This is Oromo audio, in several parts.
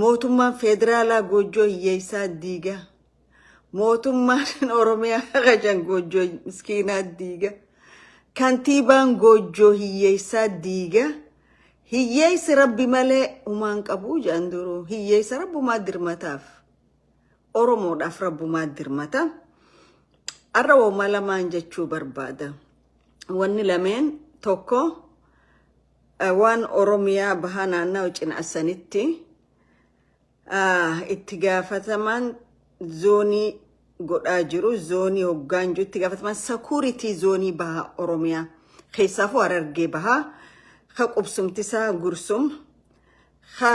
mootummaan federaalaa goojjoo hiyyeessaa diiga. mootummaan Oromiyaa qajan goojjoo miskiinaa diiga. kantiibaan goojjoo hiyyeessaa diiga. hiyyeessi rabbi malee umaan qabu jaanduru. hiyyeessa rabbumaa dirmataaf. Oromoodhaaf rabbumaa dirmata. Arra wooma lamaan jechuu barbaada. Wanni lameen tokko waan Oromiyaa bahaa naannoo cinaasanitti itti gaafataman zoonii godhaa jiru. zoonii hoggaan jiru itti gaafataman security zoonii bahaa Oromiyaa keessaafuu Harargee bahaa ka qubsumtisaa Gursum ka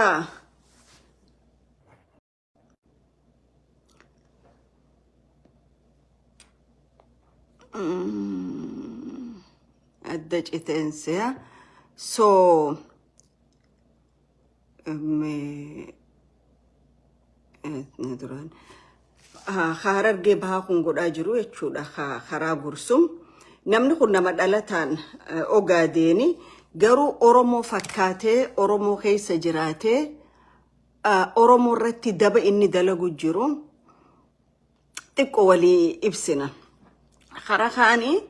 adda citeensiyaa so Harargee bahaa kun godhaa jiru jechuudha. karaa Gursum namni kun nama dhalataan Ogaadeeni garuu Oromoo fakkaatee Oromoo keessa jiraatee Oromoo irratti daba inni dalagu jiru xiqqoo walii ibsina. Karaa kaanii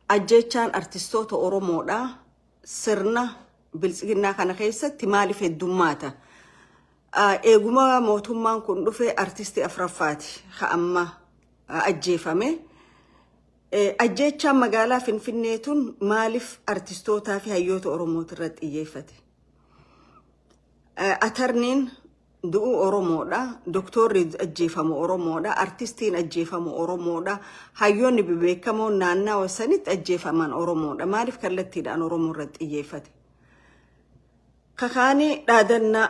ajjechaan artistoota Oromoodha sirna biltsiginnaa kana keessatti maaliif heddummaata? Eeguma mootummaan kun dhufe artistii afraffaati ka amma ajjeefame. Ajjechaan magaalaa Finfinneetun maaliif artistootaa fi hayyoota Oromoota irratti xiyyeeffate? Atarniin du'u Oromoodha, doktorri ajjeefamu Oromoodha, artistiin ajjeefamu Oromoodha, hayyoonni beekamoon naannawaa sanitti ajjeefaman Oromoodha. Maaliif kallattiidhaan Oromoo irratti xiyyeeffate? Kakaanii dhaadannaa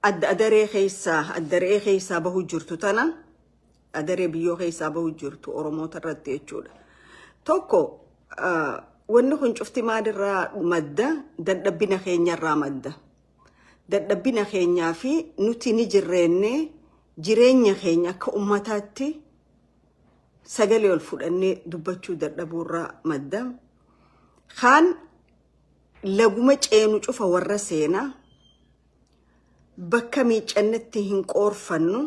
adaree keessaa bahu jirtu tana adaree biyyoo keessaa bahu jirtu Oromoota irratti jechuudha. Tokko wanni kun cufti maalirraa madda? Dadhabbina keenyarraa madda. Dadhabbina keenyaa fi nuti ni jirreenne jireenya keenya akka ummataatti sagalee ol fudhannee dubbachuu dadhabuurraa madda. Kaan laguma ceenu cufa warra seenaa bakka miicannatti hin qoorfannu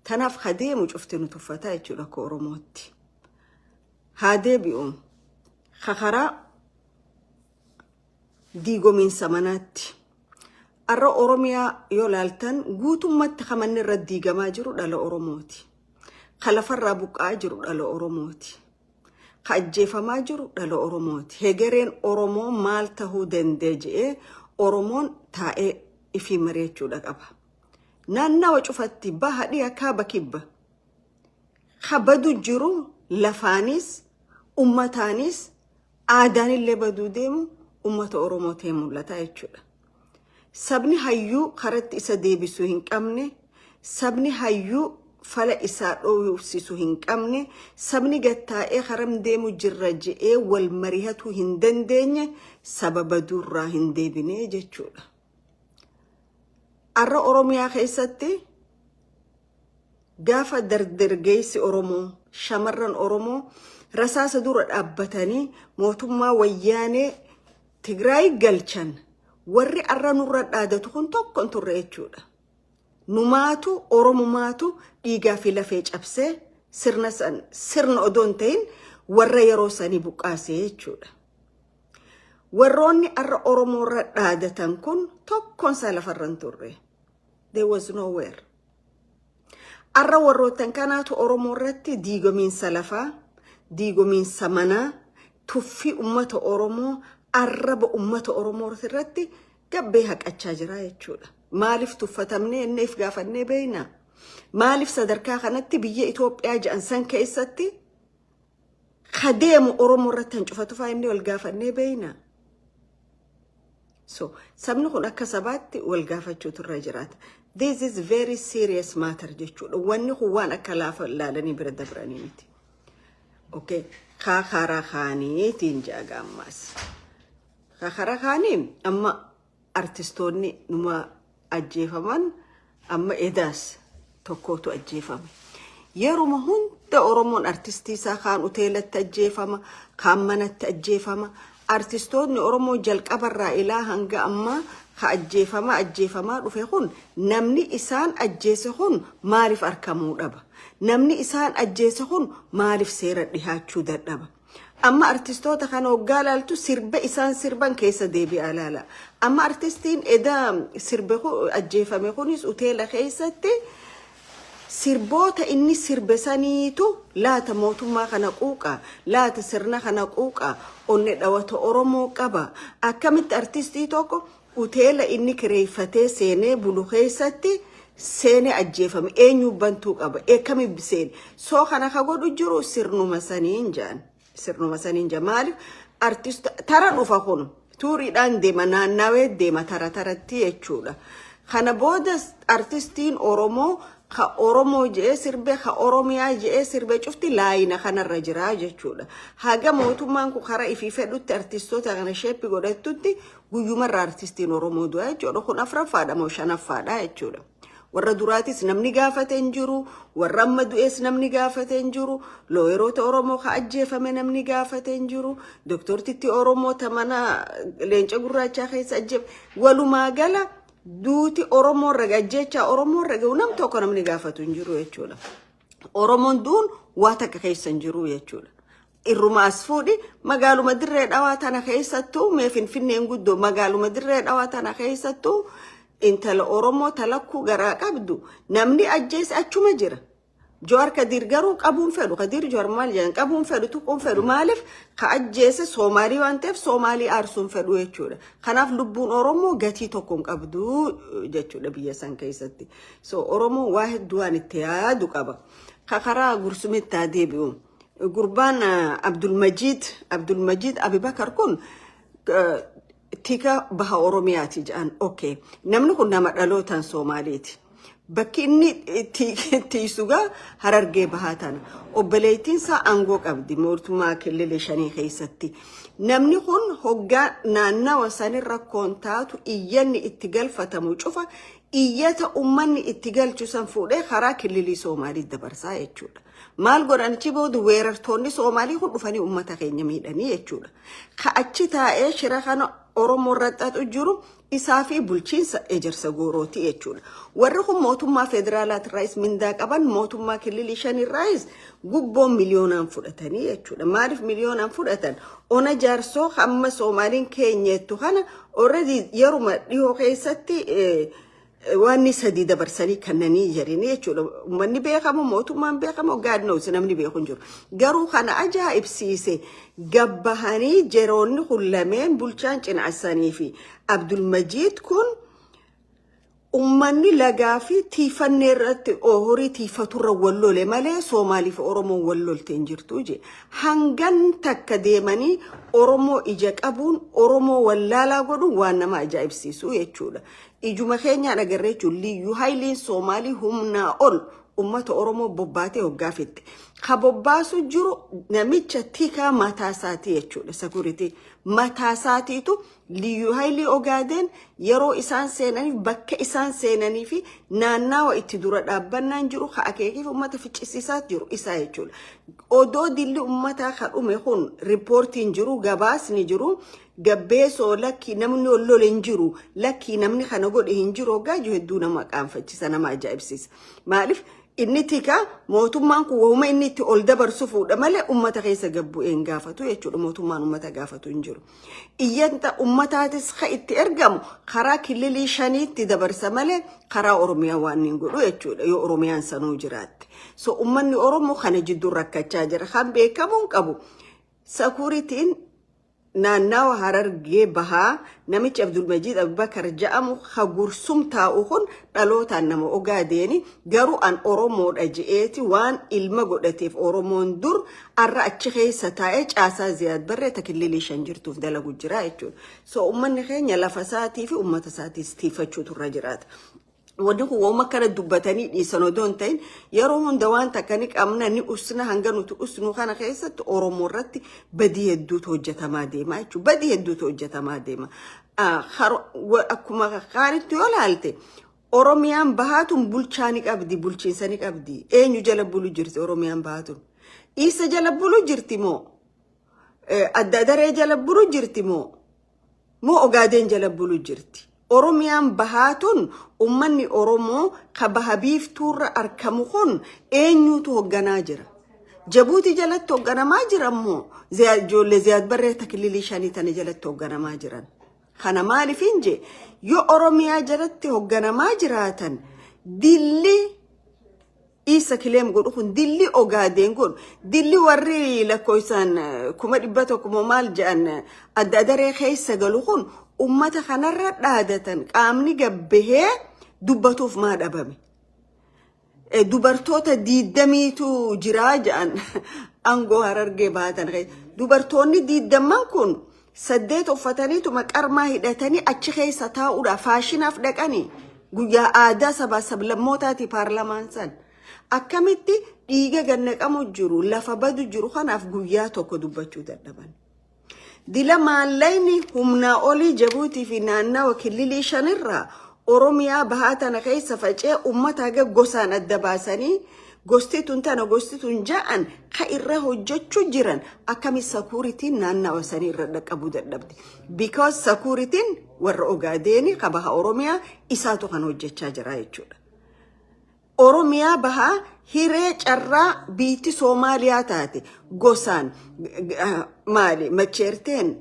tanaaf hadeemu cufti nu tuffataa jechuudha akka Oromootti. Hadeebi'u karaa diigomiinsa manaatti. Arra Oromiyaa yoo laaltan guutummatti kamanni irra diigamaa jiru dhala Oromooti. Ka lafarraa buqqaa jiru dhala Oromooti. Ka ajjeefamaa jiru dhala Oromooti. Hegereen Oromoo maal tahuu danda'e jedhee Oromoon taa'ee ifii mari'achuudha qaba. Naannawa cufatti baha dhiyaa kaaba kibba. Ka badu jiru lafaanis ummataanis aadaanillee baduu deemu ummata Oromoo ta'ee mul'ata jechuudha. Sabni hayyuu karatti isa deebisuu hin qabne, sabni hayyuu fala isaa dhoowwisiisuu hin qabne, sabni gattaa'ee karam deemu jirra je'ee wal mari'atuu hin dandeenye sababa durraa hin deebine jechuudha. Arra Oromiyaa keessatti gaafa dardargeessi Oromoo, shamarran Oromoo rasaasa dura dhaabbatanii mootummaa wayyaanee Tigraay galchan warri arra nurra dhaadatu kun tokkon turre jechuudha. Numaatu Oromumaatu dhiigaa fi lafee cabsee sirna odoon ta'in warra yeroo sanii buqqaasee jechuudha. Warroonni arra Oromoo irra dhaadatan kun tokkon isaa lafarran turre. There was nowhere. Arra warrootan kanaatu Oromoo irratti diigomiinsa lafaa, diigomiinsa manaa, tuffii ummata Oromoo, arraba ummata Oromoo irratti gabbee haqachaa jira jechuudha. Maaliif tuffatamnee inneef gaafannee beeyna? Maaliif sadarkaa kanatti biyya Itoophiyaa jedhan san keessatti kadeemu Oromoo irratti hancufatu fa'aa inni wal gaafannee beeyna? So, sabni kun akka sabaatti wal gaafachuutu irra jiraata. This is very serious matter jechuudha. Wanni kun waan akka laafa ilaalanii bira dabranii miti. Okay, karaa kaaniitiin jaaga ammaas. Karaa kaanii amma artistoonni numa ajjeefaman amma edaas tokkotu ajjeefame. Yeruma hunda Oromoon artistii isaa kaan hoteelatti ajjeefama, kaan manatti ajjeefama. Artistoonni Oromoo jalqabarraa ilaa hanga amma ajjeefamaa dhufe kun namni isaan ajjeese kun maaliif arkamuu dhaba? Namni isaan ajjeese kun maaliif seera dhihaachuu dadhaba? Amma artistoota kana hoggaa laaltu sirba isaan sirban keessa deebi'aa laala. Amma artistiin edaa sirbe ajjeefame kunis hoteela keessatti sirboota inni sirbe saniitu laata mootummaa kana quuqa, laata sirna kana quuqa, onne dhawata Oromoo qaba. Akkamitti artistii tokko hoteela inni kireeffatee seenee bulu keessatti seenee ajjeefame eenyu bantuu qaba? Akkamitti seenee? Soo kana ka godhu jiru sirnuma saniin jaan. Sirnuma saniin jaan maaliif artist tara dhufa kun tuuriidhaan deema naannawee deema taratti jechuudha. Kana booda artistiin Oromoo ka Oromoo jee sirbe ka Oromiyaa jee sirbe cufti laayina kanarra jira jechuudha. Haga mootummaan ku karaa ifii fedhutti artistoota kana sheeppi godhattutti guyyumarra artistiin Oromoo du'a jechuudha. Kun afuraffaadha moo shanaffaadha jechuudha. Warra duraatis namni gaafate hin jiru, warra amma du'es namni gaafate hin jiru, looyeroota Oromoo ka ajjeefame namni gaafate hin jiru, doktortitti Oromoo tamana leenca gurraachaa keessa ajjeef walumaa gala duuti Oromoo raga jecha Oromoo raga nam tokko namni gaafatu hin jiru jechuudha. Oromoon duun waa takka keessa hin jiru jechuudha. Irruma as fuudhi magaaluma dirree dhawaa tana keessattuu mee Finfinneen guddoo magaaluma dirree dhawaa tana keessattuu intala Oromoo talakkuu garaa qabdu namni ajjeese achuma jira. Joar Kadir garuu qabuun fedhu Kadir Joar maal jedhan qabuun fedhu tuquun fedhu maaliif ka ajjeese Soomaalii waan ta'eef Soomaalii aarsuun fedhu jechuudha. Kanaaf lubbuun Oromoo gatii tokkoon qabdu jechuudha biyya san keessatti. So Oromoo waa hedduu waan itti yaadu qaba. Karaa Gursumitti haa deebi'u. Gurbaan Abdulmajid Abibakar kun tika baha Oromiyaati jedhan. Okay. Namni kun nama dhalootaan Soomaaliiti. Bakki inni tiisugaa Harargee bahaa tana. Obboleettiinsaa aangoo qabdi mootummaa killee shanii keessatti. Namni kun hoggaa naannawa sanirra koontaatu iyyanni itti galfatamu cufa iyyata ummanni itti galchusan fuudhee karaa killee Soomaalii dabarsaa jechuudha. Maal godhanichi boodu weerartoonni Soomaalii kun dhufanii ummata keenya miidhanii jechuudha. Ka achi taa'ee shira kana Oromoo irratti jiru isaa fi bulchiinsa ejersa goorooti jechuudha. Warri kun mootummaa federaalaatirraayis mindaa qaban mootummaa kililii shanirraayis gubboon miliyoonaan fudhatanii jechuudha. Maaliif miliyoonaan fudhatan? Ona jaarsoo hamma Soomaaliin keenyattu kana already yeruma dhihoo keessatti waan sadii dabarsanii kannanii jiran jechuudha. Uummanni beekamu mootummaan beekamu God knows namni beeku hin jiru. Garuu kana ajaa'ibsiise gabbahanii jeroonni kun lameen bulchaan cinaasanii fi Abdulmajid kun ummanni lagaa fi tiifannee irratti horii tiifaturra wallole malee Soomaalii fi Oromoo wallolte hin jirtu je. Hangan takka deemanii Oromoo ija qabuun Oromoo wallaalaa godhuun waan nama ajaa'ibsiisu jechuudha. Ijuma keenyaan agarree jechuun liyyuu haayiliin Soomaalii humnaa ol ummata Oromoo bobbaatee hoggaafette. Ka bobbaasu jiru namicha tikaa mataasaati jechuudha. Security mataasaatiitu liyyuu haayilii Ogaadeen yeroo isaan seenaniif bakka isaan seenanii fi naannawa itti dura dhaabbannaan jiru ka akeekiif ummata ficcisiisaa jiru isaa jechuudha. Odoo dilli ummataa ka dhume kun riippoortiin jiru gabaasni jiru. Gabbeesoo lakki namni ollole hin jiru lakki namni kana godhe hin jiru hoggaaju hedduu nama qaanfachisa nama ajaa'ibsiisa. Maaliif inni tika mootummaan kun wahuma inni itti ol dabarsu fuudha malee ummata keessa gabbu'een gaafatu jechuudha. Mootummaan ummata gaafatu hin jiru. Iyyanta ummataatis ka itti ergamu karaa kililii shaniitti dabarsa malee karaa Oromiyaa waan hin godhu jechuudha yoo Oromiyaan sanuu jiraatte. So ummanni Oromoo kana jidduu rakkachaa jira. Kan beekamuun qabu sakuritiin naannawa Harargee bahaa namichi Abdulmajid Abubakar ja'amu ka Gursum taa'u kun dhalootaan nama Ogaadeeni garuu an Oromoodha je'eeti waan ilma godhateef Oromoon dur arra achi keessa taa'ee caasaa Ziyaad Barree takillilii shan jirtuuf dalagu jira jechuudha. So ummanni keenya lafa isaatii fi ummata isaatiis tiifachuutu irra jiraata. Wanni kun waan kana dubbatanii dhiisan odoo hin ta'in yeroo hunda waan takka ni qabna ni usna hanga nuti usnu kana keessatti Oromoo irratti badii hedduutu hojjetamaa deema jechuudha. Badii hedduutu hojjetamaa deema. Akkuma kaanitti yoo ilaalte Oromiyaan bahaatuun bulchaa ni qabdi bulchiinsa ni qabdi. Eenyu jala bulu jirti Oromiyaan bahaatuun? Isa jala bulu jirti moo? Adda daree jala bulu jirti moo? Moo Ogaadeen jala bulu jirti? Oromiyaan bahaatun ummanni Oromoo ka baha biiftuurra argamu kun eenyutu hoogganaa jira. Jabuuti jalatti hoogganamaa jirammoo ijoollee Ziyaad Barree takililii shanii tana jalatti hoogganamaa jiran. Kana maaliif inje yoo Oromiyaa jalatti hoogganamaa jiraatan dilli isa kileem godhu kun dilli Ogaadeen kun dilli warri lakkoofsaan 100 maal jedhan adda daree keessa galu kun ummata kanarra dhaadatan qaamni gabbahee dubbatuuf maa dhabame. Dubartoota 20tu jiraa jedhan angoo Harargee baatan. Dubartoonni 20 kun 8 uffataniitu maqarmaa hidhatanii achi keessa taa'uudhaaf faashinaaf dhaqanii guyyaa aadaa sabaa sablammootaati paarlamaan san. Akkamitti dhiiga gannaqamu jiru lafa badu jiru kanaaf guyyaa tokko dubbachuu dadhaban. Dila maallayni humnaa olii Jabuutii fi naannawa kililii shanirraa Oromiyaa bahaatana keessa facee ummata haga gosaan adda baasanii gostituun tana gostituun ja'an ka irra hojjechuu jiran akkami sakuritiin naannawa sanii irra dhaqqabuu dadhabde. Because sakuritiin warra Ogaadeeni ka baha Oromiyaa isaatu kan hojjechaa jira jechuudha. Oromiyaa baha hiree carraa biitti Soomaaliyaa taate gosaan maali macheerteen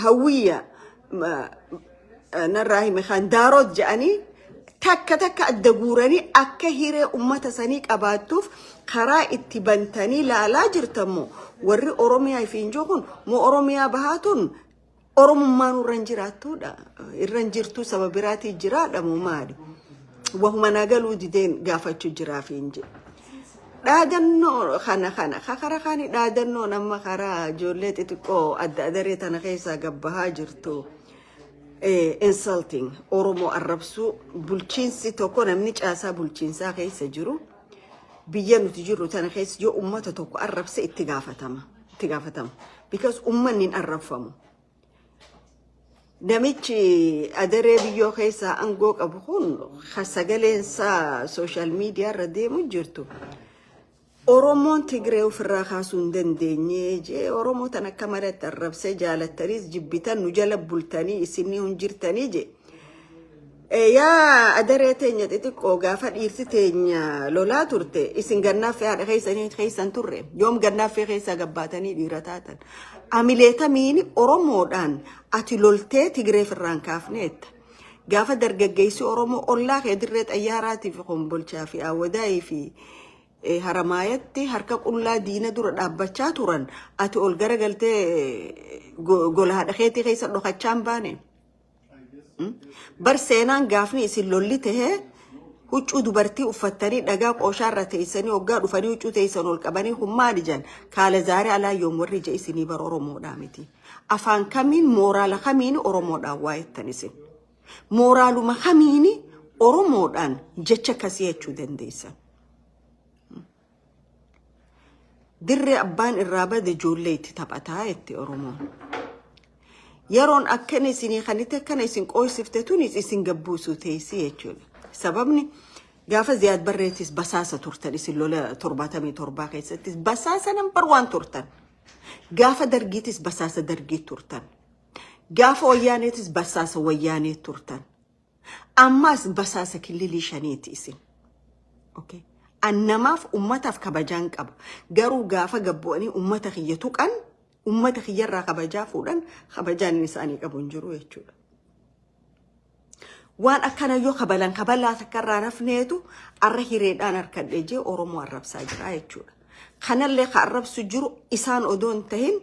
hawwiyya narraa hime kan daaroot jedhanii takka adda guuranii akka hiree ummata sanii qabaattuuf karaa itti bantanii laalaa jirtammoo warri Oromiyaa ifiinjoo kun moo Oromiyaa bahaatun Oromummaan irran jiraattuudha. Irran jirtuu saba biraatii jiraadha moo maali? Wahuma nagaluu dideen gaafachuu jiraa fiinje. Dhaadannoo kana kakara kani dhaadannoo nama karaa ijoollee xixiqqoo adda adaree tana keessaa gabbahaa jirtu insulting Oromoo arrabsuu bulchiinsi tokko namni caasaa bulchiinsaa keessa jiru biyya nuti jirru tana keessa yoo ummata tokko arrabse itti gaafatama because ummanni hin arrabfamu. Namichi adaree biyyoo keessaa angoo qabu kun sagaleensaa social media irra deemu jirtu. Oromoon Tigree ofirraa kaasuu hin dandeenye jee Oromoo tan akka malatti arrabsee jaalattaniis jibbitan nu jala bultanii isinii hun jirtanii jee. Yaa adaree teenya xixiqqoo gaafa dhiirsi teenya lolaa turte isin gannaaf haadha keessan turre yoom gannaaf keessa gabbaatanii dhiira taatan. Amileeta miini Oromoodhaan ati loltee Tigree firraan kaafneetta. Gaafa dargaggeessi Oromoo ollaa kee dirree xayyaaraatiif kombolchaa fi awwadaayii fi haramaayatti harka qullaa diina dura dhaabbachaa turan ati ol garagaltee gola haadha keetii keessa dhokachaan baane. Bar seenaan gaafni isin lolli tahee huccuu dubartii uffattanii dhagaa qooshaarra teessanii hoggaa dhufanii huccuu teessan ol qabanii hummaa dijan kaala zaaree alaa yoom warri ija isinii bar Oromoodhaa miti. Afaan kamiin mooraala kamiin Oromoodhaan waa jettan isin. Mooraaluma kamiin Oromoodhaan jecha akkasii jechuu dandeessan. Dirree abbaan irraa bade ijoollee itti taphataa jetti Oromoon. Yeroon akkana isinii kanite akkana isin qooysifte tunis isin gabbuusuu teessii jechuudha. Sababni gaafa Ziyaad Barreetis basaasa turtan isin lola 77 keessattis basaasa number 1 turtan. Gaafa dargiitis basaasa dargii turtan. Gaafa wayyaaneetis basaasa wayyaanee turtan. Ammas basaasa kililii shaniiti isin. Okay. Annamaaf ummataaf kabajaan qaba. Garuu gaafa gabbu'anii ummata kiyya tuqan ummata kiyyarraa kabajaa fuudhan kabajaan isaanii qabu hin jiru jechuudha. Waan akkana yoo kabalaa takkarraa nafneetu arra hireedhaan harkadhee jee Oromoo arrabsaa jira jechuudha. Kanallee ka arrabsu jiru isaan odoon tahin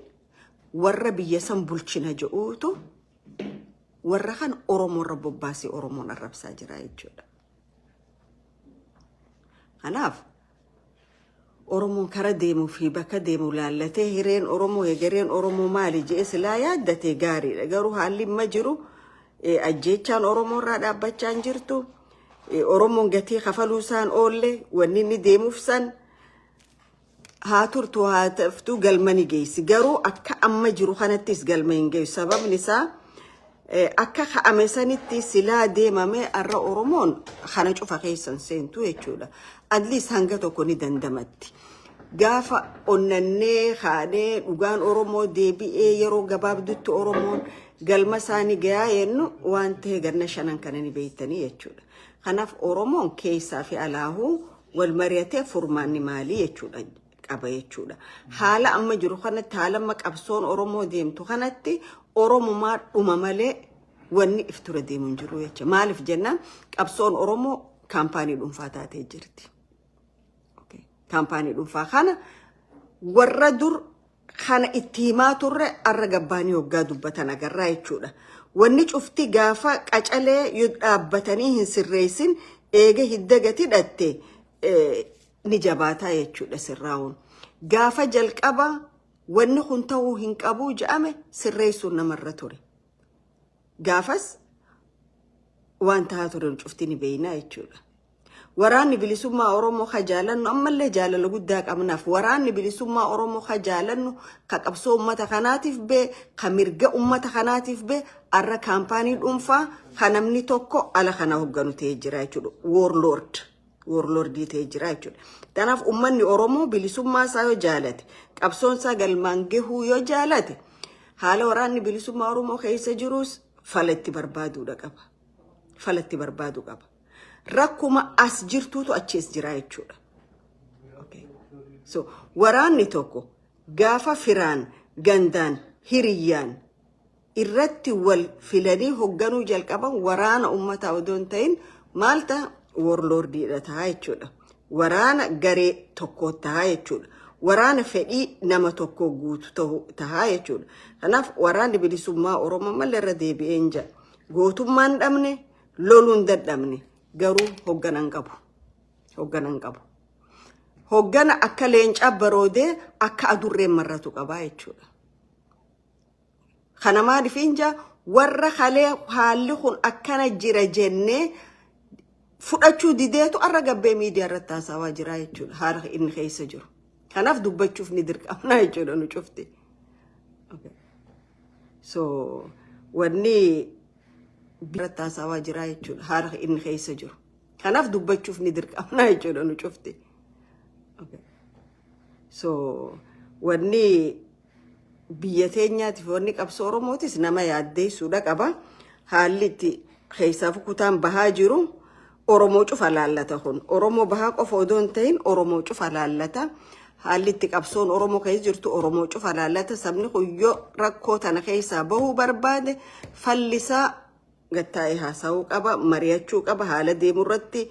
warra biyya san bulchina je'uutu warra kan Oromoo irra bobbaasee Oromoon arrabsaa jira jechuudha. Kanaaf Oromoon kara deemuu fi bakka deemu laallatee hireen Oromoo egereen Oromoo maali jee silaa yaaddatee gaariidha. Garuu haalli amma jiru ajjechaan Oromoo irraa dhaabbachaa hin jirtu. Oromoon gatii kafaluu isaan oolle wanni inni deemuuf san haa turtu haa taftu galma ni geessi. Garuu akka amma jiru kanattis galma hin geessu. Sababni isaa akka ka'ame sanitti silaa deemame arra Oromoon kana cufa keessan seentu jechuudha. At least hanga tokko ni dandamatti. Gaafa onnannee haadhee dhugaan Oromoo deebi'ee yeroo gabaabdutti Oromoon galma isaanii gayaa yennu waan ta'e ganna shanan kanani beeytanii jechuudha. Kanaaf Oromoon keessaa fi alaahuu wal mari'atee furmaanni maalii jechuudha qaba jechuudha. Haala amma jiru kanatti haala amma qabsoon Oromoo deemtu kanatti Oromumaa dhuma malee wanni iftura deemuun jiru jecha. Maaliif jennaan qabsoon Oromoo kaampaanii dhuunfaa taatee jirti. Kaampaanii dhuunfaa kana warra dur kana itti himaa turre arra gabbaanii hoggaa dubbatan agarraa jechuudha. Wanni cufti gaafa qacalee dhaabbatanii hin sirreessin eega hidda gati dhatte ni jabaataa jechuudha sirraa'uun. Gaafa jalqaba wanni kun ta'uu hin qabu jedhame sirreessuun namarra ture. Gaafas waan tahaa ture cufti ni beeynaa jechuudha. Waraanni bilisummaa Oromoo ka jaalannu ammallee jaalala guddaa qabnaaf waraanni bilisummaa Oromoo ka jaalannu ka qabsoo ummata kanaatiif bee ka mirga ummata kanaatiif bee arra kaampaanii dhuunfaa ka namni tokko ala kana hogganu ta'ee jira jechuudha. Warlordii ta'ee jira jechuudha. Kanaaf ummanni Oromoo bilisummaa isaa yoo jaalate qabsoon isaa galmaan gahuu yoo jaalate haala waraanni bilisummaa Oromoo keessa jirus falatti barbaaduudha qaba. Falatti barbaadu qaba. Rakkuma as jirtuutu achiis jira jechuudha. So waraanni tokko gaafa firaan gandaan hiriyyaan irratti wal filanii hogganuu jalqaban waraana ummataa odoon ta'in maalta warlordiidha tahaa jechuudha. Waraana garee tokko tahaa jechuudha. Waraana fedhii nama tokko guutu tahaa jechuudha. Kanaaf waraanni bilisummaa Oromoo malleerra deebi'een jira. Gootummaan dhabne loluun dadhabne. Garuu hogganan qabu. Hoggana akka leencaa baroodee akka adurreen marratu qabaa jechuudha. Kana maaliif inja warra halee haalli kun akkana jira jennee fudhachuu dideetu arra gabbee miidiyaa irratti haasawaa jira jechuudha. Haala inni keessa jiru. Kanaaf dubbachuuf ni dirqamna jechuudha nu cufte. So wanni irratti haasawaa jira jechuudha. Haala inni keessa jiru. Kanaaf dubbachuuf ni dirqamna jechuudha nu cufte. So wanni biyya teenyaatiif wanni qabsoo Oromootis nama yaaddeessuudha qaba. Haalli itti keessaaf kutaan bahaa jiru Oromoo cufa laallata kun. Oromoo bahaa qofa odoo hin ta'in Oromoo cufa laallata. Haalli itti qabsoon Oromoo keessa jirtu Oromoo cufa laallata. Sabni kun yoo rakkoo tana keessaa bahuu barbaade fallisaa gattaa'ee haasa'uu qaba, mari'achuu qaba, haala deemuu irratti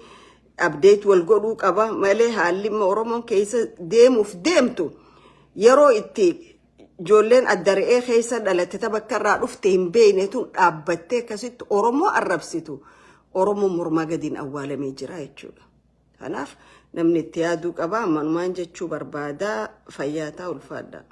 update wal godhuu qaba malee haalli Oromoon keessa deemuuf deemtu yeroo itti ijoolleen adda re'ee keessa dhalate bakka irraa dhufte hin beeynetu dhaabbattee akkasitti Oromoo arrabsitu Oromoo mormaa gadiin awwaalamee jira jechuudha. Kanaaf namni itti yaaduu qaba manumaan jechuu barbaadaa fayyaa ta'a ulfaadha.